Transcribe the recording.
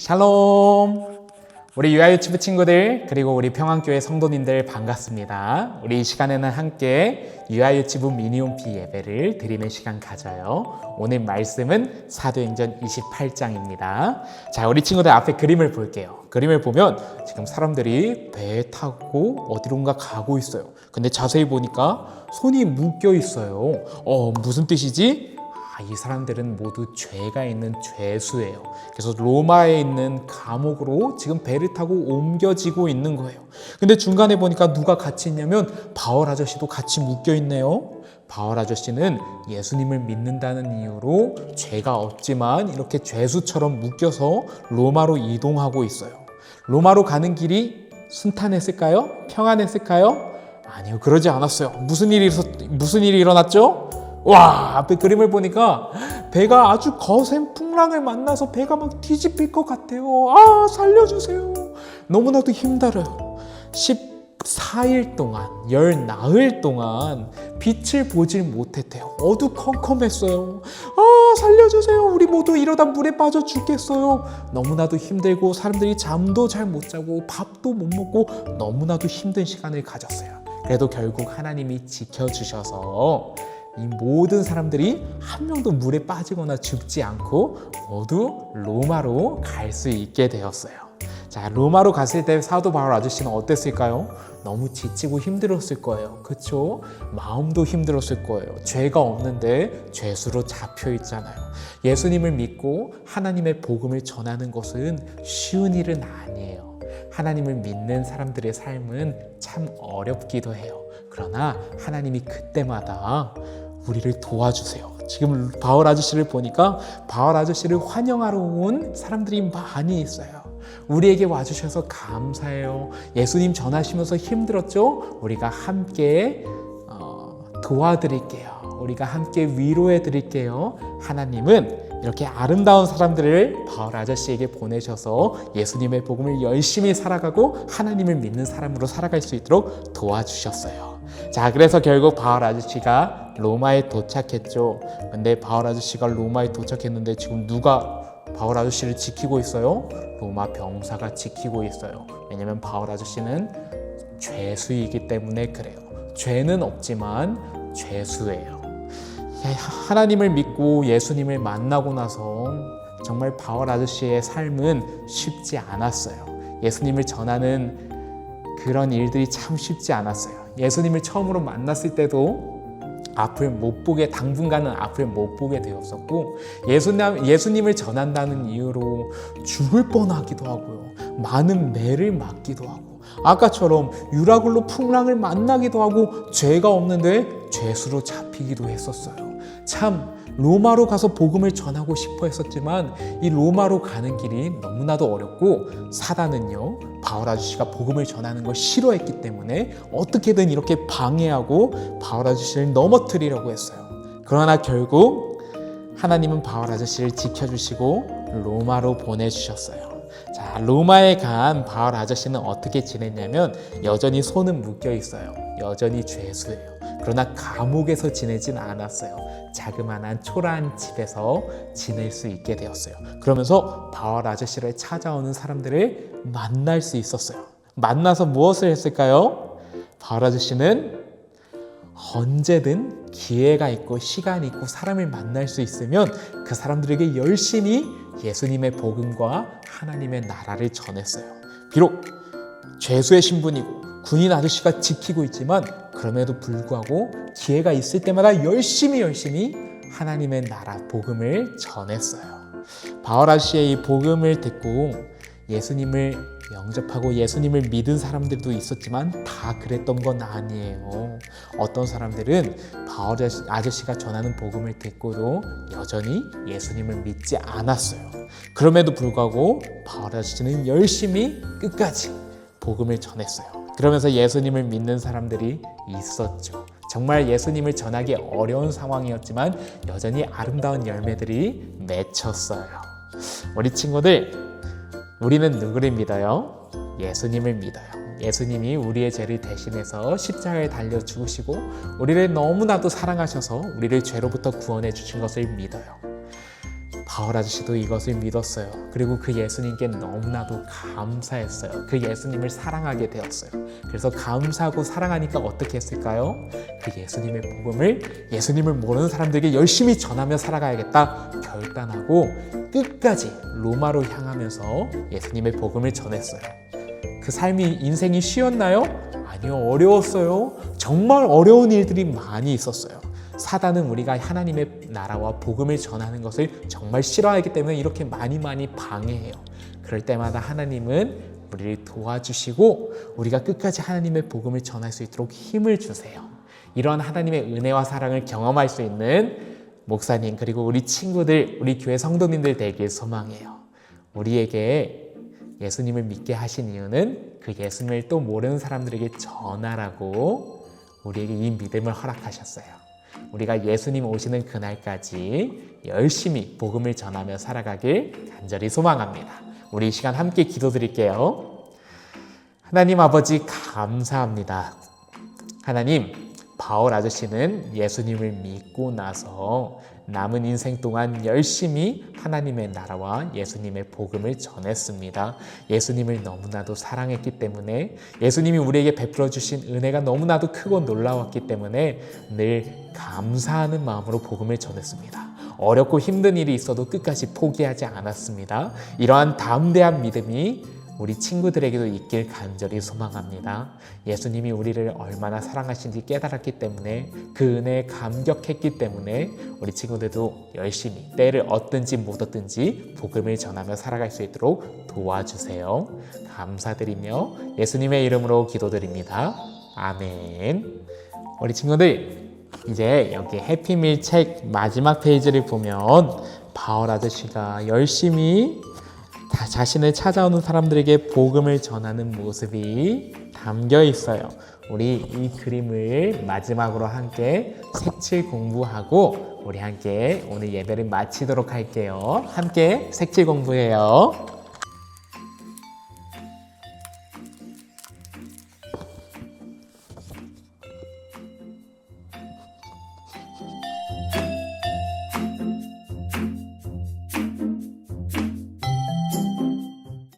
샬롬! 우리 유아유치부 친구들 그리고 우리 평안교회 성도님들 반갑습니다. 우리 이 시간에는 함께 유아유치부 미니홈피 예배를 드리는 시간 가져요. 오늘 말씀은 사도행전 28장입니다. 자, 우리 친구들 앞에 그림을 볼게요. 그림을 보면 지금 사람들이 배에 타고 어디론가 가고 있어요. 근데 자세히 보니까 손이 묶여 있어요. 무슨 뜻이지? 이 사람들은 모두 죄가 있는 죄수예요. 그래서 로마에 있는 감옥으로 지금 배를 타고 옮겨지고 있는 거예요. 근데 중간에 보니까 누가 같이 있냐면 바울 아저씨도 같이 묶여 있네요. 바울 아저씨는 예수님을 믿는다는 이유로 죄가 없지만 이렇게 죄수처럼 묶여서 로마로 이동하고 있어요. 로마로 가는 길이 순탄했을까요? 평안했을까요? 아니요, 그러지 않았어요. 무슨 일이 일어났죠? 와, 앞에 그림을 보니까 배가 아주 거센 풍랑을 만나서 배가 막 뒤집힐 것 같아요. 살려주세요. 너무나도 힘들어요. 14일 동안, 열 나흘 동안 빛을 보질 못했대요. 어두컴컴했어요. 살려주세요. 우리 모두 이러다 물에 빠져 죽겠어요. 너무나도 힘들고 사람들이 잠도 잘 못 자고 밥도 못 먹고 너무나도 힘든 시간을 가졌어요. 그래도 결국 하나님이 지켜주셔서 이 모든 사람들이 한 명도 물에 빠지거나 죽지 않고 모두 로마로 갈 수 있게 되었어요. 자, 로마로 갔을 때 사도 바울 아저씨는 어땠을까요? 너무 지치고 힘들었을 거예요. 그렇죠? 마음도 힘들었을 거예요. 죄가 없는데 죄수로 잡혀 있잖아요. 예수님을 믿고 하나님의 복음을 전하는 것은 쉬운 일은 아니에요. 하나님을 믿는 사람들의 삶은 참 어렵기도 해요. 그러나 하나님이 그때마다 우리를 도와주세요. 지금 바울 아저씨를 보니까 바울 아저씨를 환영하러 온 사람들이 많이 있어요. 우리에게 와주셔서 감사해요. 예수님 전하시면서 힘들었죠? 우리가 함께 도와드릴게요. 우리가 함께 위로해 드릴게요. 하나님은 이렇게 아름다운 사람들을 바울 아저씨에게 보내셔서 예수님의 복음을 열심히 살아가고 하나님을 믿는 사람으로 살아갈 수 있도록 도와주셨어요. 자, 그래서 결국 바울 아저씨가 로마에 도착했죠. 근데 바울 아저씨가 로마에 도착했는데 지금 누가 바울 아저씨를 지키고 있어요? 로마 병사가 지키고 있어요. 왜냐면 바울 아저씨는 죄수이기 때문에 그래요. 죄는 없지만 죄수예요. 하나님을 믿고 예수님을 만나고 나서 정말 바울 아저씨의 삶은 쉽지 않았어요. 예수님을 전하는 그런 일들이 참 쉽지 않았어요. 예수님을 처음으로 만났을 때도 당분간은 앞을 못 보게 되었었고, 예수님을 전한다는 이유로 죽을 뻔하기도 하고요. 많은 매를 맞기도 하고, 아까처럼 유라굴로 풍랑을 만나기도 하고, 죄가 없는데 죄수로 잡히기도 했었어요. 참 로마로 가서 복음을 전하고 싶어 했었지만 이 로마로 가는 길이 너무나도 어렵고, 사단은요, 바울 아저씨가 복음을 전하는 걸 싫어했기 때문에 어떻게든 이렇게 방해하고 바울 아저씨를 넘어뜨리려고 했어요. 그러나 결국 하나님은 바울 아저씨를 지켜주시고 로마로 보내주셨어요. 자, 로마에 간 바울 아저씨는 어떻게 지냈냐면 여전히 손은 묶여 있어요. 여전히 죄수예요. 그러나 감옥에서 지내진 않았어요. 자그마한 초라한 집에서 지낼 수 있게 되었어요. 그러면서 바울 아저씨를 찾아오는 사람들을 만날 수 있었어요. 만나서 무엇을 했을까요? 바울 아저씨는 언제든 기회가 있고 시간이 있고 사람을 만날 수 있으면 그 사람들에게 열심히 예수님의 복음과 하나님의 나라를 전했어요. 비록 죄수의 신분이고 군인 아저씨가 지키고 있지만 그럼에도 불구하고 기회가 있을 때마다 열심히 하나님의 나라 복음을 전했어요. 바울 아저씨의 이 복음을 듣고 예수님을 영접하고 예수님을 믿은 사람들도 있었지만 다 그랬던 건 아니에요. 어떤 사람들은 바울 아저씨가 전하는 복음을 듣고도 여전히 예수님을 믿지 않았어요. 그럼에도 불구하고 바울 아저씨는 열심히 끝까지 복음을 전했어요. 그러면서 예수님을 믿는 사람들이 있었죠. 정말 예수님을 전하기 어려운 상황이었지만 여전히 아름다운 열매들이 맺혔어요. 우리 친구들, 우리는 누구를 믿어요? 예수님을 믿어요. 예수님이 우리의 죄를 대신해서 십자가에 달려 죽으시고 우리를 너무나도 사랑하셔서 우리를 죄로부터 구원해 주신 것을 믿어요. 바울 아저씨도 이것을 믿었어요. 그리고 그 예수님께 너무나도 감사했어요. 그 예수님을 사랑하게 되었어요. 그래서 감사하고 사랑하니까 어떻게 했을까요? 그 예수님의 복음을 예수님을 모르는 사람들에게 열심히 전하며 살아가야겠다 결단하고 끝까지 로마로 향하면서 예수님의 복음을 전했어요. 그 삶이 인생이 쉬웠나요? 아니요, 어려웠어요. 정말 어려운 일들이 많이 있었어요. 사단은 우리가 하나님의 나라와 복음을 전하는 것을 정말 싫어하기 때문에 이렇게 많이 방해해요. 그럴 때마다 하나님은 우리를 도와주시고 우리가 끝까지 하나님의 복음을 전할 수 있도록 힘을 주세요. 이런 하나님의 은혜와 사랑을 경험할 수 있는 목사님 그리고 우리 친구들, 우리 교회 성도님들 되길 소망해요. 우리에게 예수님을 믿게 하신 이유는 그 예수님을 또 모르는 사람들에게 전하라고 우리에게 이 믿음을 허락하셨어요. 우리가 예수님 오시는 그날까지 열심히 복음을 전하며 살아가길 간절히 소망합니다. 우리 이 시간 함께 기도드릴게요. 하나님 아버지 감사합니다. 하나님, 바울 아저씨는 예수님을 믿고 나서 남은 인생 동안 열심히 하나님의 나라와 예수님의 복음을 전했습니다. 예수님을 너무나도 사랑했기 때문에 예수님이 우리에게 베풀어 주신 은혜가 너무나도 크고 놀라웠기 때문에 늘 감사하는 마음으로 복음을 전했습니다. 어렵고 힘든 일이 있어도 끝까지 포기하지 않았습니다. 이러한 담대한 믿음이 우리 친구들에게도 있길 간절히 소망합니다. 예수님이 우리를 얼마나 사랑하신지 깨달았기 때문에 그 은혜에 감격했기 때문에 우리 친구들도 열심히 때를 얻든지 못 얻든지 복음을 전하며 살아갈 수 있도록 도와주세요. 감사드리며 예수님의 이름으로 기도드립니다. 아멘. 우리 친구들, 이제 여기 해피밀 책 마지막 페이지를 보면 바울 아저씨가 열심히 자신을 찾아오는 사람들에게 복음을 전하는 모습이 담겨 있어요. 우리 이 그림을 마지막으로 함께 색칠 공부하고 우리 함께 오늘 예배를 마치도록 할게요. 함께 색칠 공부해요.